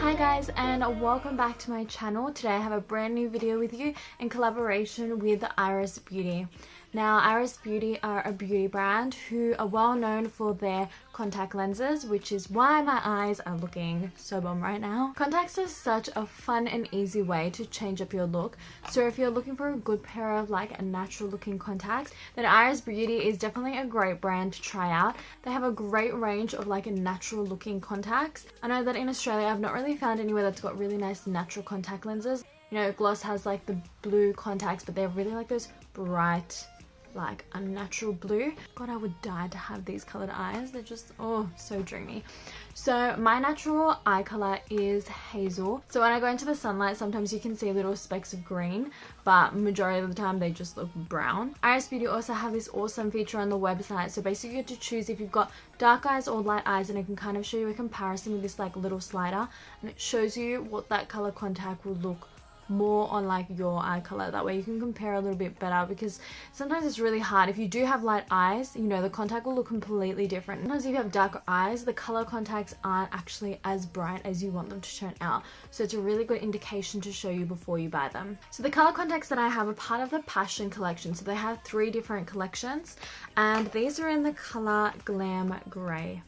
Hi guys, and welcome back to my channel. Today I have a brand new video with you in collaboration with Iris Beauty. Now Iris Beauty are a beauty brand who are well known for their contact lenses, which is why my eyes are looking so bomb right now. Contacts are such a fun and easy way to change up your look. So if you're looking for a good pair of like a natural looking contacts, then Iris Beauty is definitely a great brand to try out. They have a great range of like natural looking contacts. I know that in Australia I've not really found anywhere that's got really nice natural contact lenses. You know, Gloss has like the blue contacts, but they're really like those bright, like unnatural blue. God, I would die to have these colored eyes. They're just, oh, so dreamy. So my natural eye color is hazel. So when I go into the sunlight, sometimes you can see little specks of green, but majority of the time they just look brown. Iris Beauty also have this awesome feature on the website. So basically you get to choose if you've got dark eyes or light eyes, and it can kind of show you a comparison with this like little slider, and it shows you what that color contact will look more on like your eye color. That way you can compare a little bit better, because sometimes it's really hard. If you do have light eyes, you know, the contact will look completely different. Sometimes if you have darker eyes, the color contacts aren't actually as bright as you want them to turn out. So it's a really good indication to show you before you buy them. So the color contacts that I have are part of the Passion collection. So they have 3 different collections, and these are in the color Glam Grey.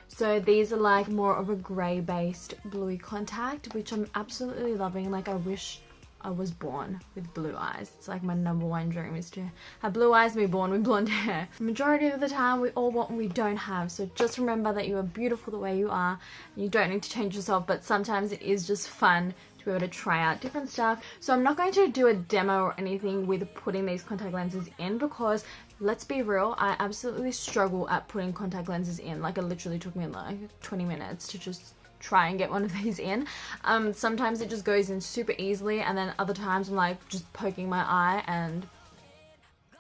So these are like more of a grey based bluey contact, which I'm absolutely loving. Like I wish I was born with blue eyes. It's like my #1 dream is to have blue eyes and be born with blonde hair. The majority of the time we all want what we don't have. So just remember that you are beautiful the way you are. You don't need to change yourself, but sometimes it is just fun to be able to try out different stuff. So I'm not going to do a demo or anything with putting these contact lenses in, because let's be real, I absolutely struggle at putting contact lenses in. Like it literally took me like 20 minutes to just try and get one of these in. Sometimes it just goes in super easily, and then other times I'm like just poking my eye and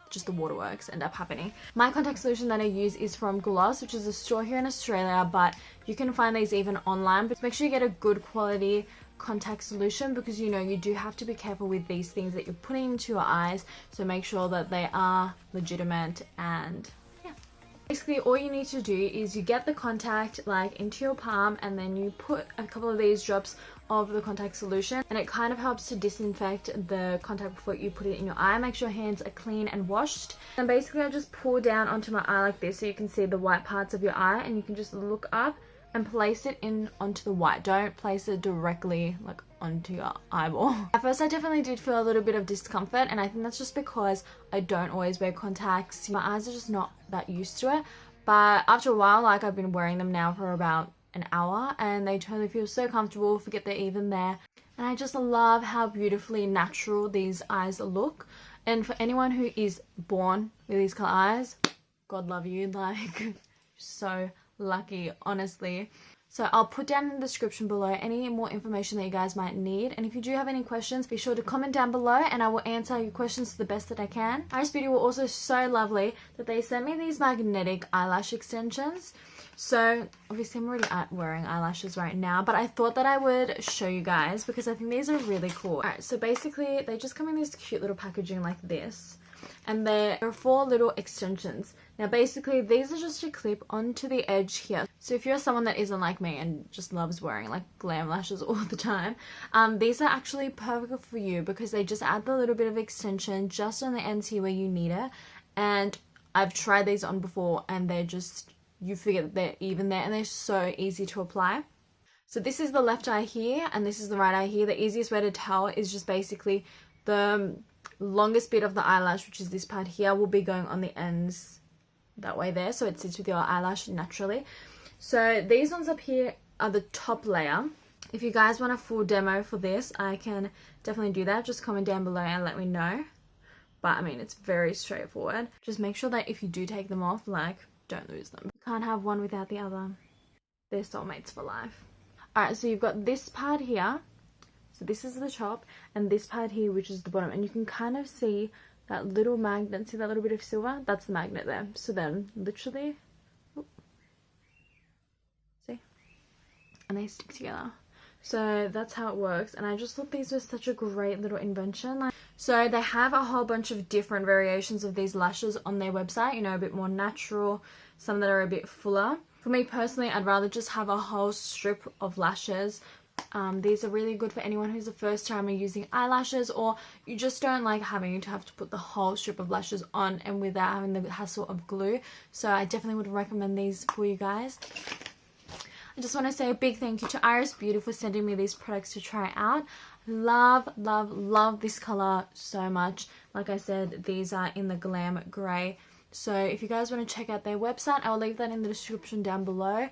just the waterworks end up happening. My contact solution that I use is from Gloss, which is a store here in Australia, but you can find these even online. But make sure you get a good quality contact solution, because you know you do have to be careful with these things that you're putting into your eyes. So make sure that they are legitimate. And yeah, basically all you need to do is you get the contact like into your palm, and then you put a couple of these drops of the contact solution, and it kind of helps to disinfect the contact before you put it in your eye. Make sure your hands are clean and washed. And basically I just pull down onto my eye like this, so you can see the white parts of your eye, and you can just look up and place it in onto the white. Don't place it directly like onto your eyeball. At first I definitely did feel a little bit of discomfort, and I think that's just because I don't always wear contacts. My eyes are just not that used to it. But after a while, like I've been wearing them now for about an hour, and they totally feel so comfortable, forget they're even there. And I just love how beautifully natural these eyes look. And for anyone who is born with these color eyes, God love you, like so lucky, honestly. So I'll put down in the description below any more information that you guys might need, and if you do have any questions, be sure to comment down below and I will answer your questions to the best that I can. Iris Beauty were also so lovely that they sent me these magnetic eyelash extensions. So obviously I'm already wearing eyelashes right now, but I thought that I would show you guys because I think these are really cool. Alright, so basically they just come in this cute little packaging like this, and there are 4 little extensions. Now basically these are just to clip onto the edge here. So if you're someone that isn't like me and just loves wearing like glam lashes all the time, these are actually perfect for you, because they just add the little bit of extension just on the ends here where you need it. And I've tried these on before, and they're just, you forget that they're even there, and they're so easy to apply. So this is the left eye here, and this is the right eye here. The easiest way to tell is just basically the longest bit of the eyelash, which is this part here, will be going on the ends that way there, so it sits with your eyelash naturally. So these ones up here are the top layer. If you guys want a full demo for this, I can definitely do that. Just comment down below and let me know. But I mean, it's very straightforward. Just make sure that if you do take them off, like, don't lose them. You can't have one without the other. They're soulmates for life. Alright, so you've got this part here. So this is the top, and this part here, which is the bottom, and you can kind of see that little magnet. See that little bit of silver? That's the magnet there. So then literally, see, and they stick together. So that's how it works, and I just thought these were such a great little invention. So they have a whole bunch of different variations of these lashes on their website, you know, a bit more natural, some that are a bit fuller. For me personally, I'd rather just have a whole strip of lashes These are really good for anyone who's a first timer using eyelashes, or you just don't like having to have to put the whole strip of lashes on and without having the hassle of glue. So I definitely would recommend these for you guys. I just want to say a big thank you to Iris Beauty for sending me these products to try out. Love, love, love this color so much. Like I said, these are in the Glam Grey. So if you guys want to check out their website, I'll leave that in the description down below.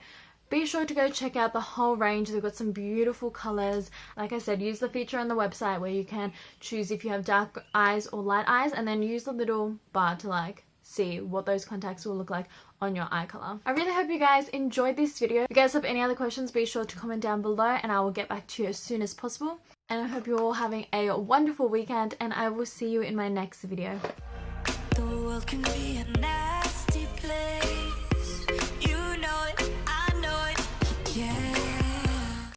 Be sure to go check out the whole range. They've got some beautiful colors. Like I said, use the feature on the website where you can choose if you have dark eyes or light eyes, and then use the little bar to like see what those contacts will look like on your eye color. I really hope you guys enjoyed this video. If you guys have any other questions, be sure to comment down below and I will get back to you as soon as possible. And I hope you're all having a wonderful weekend, and I will see you in my next video. The world can be a nasty place.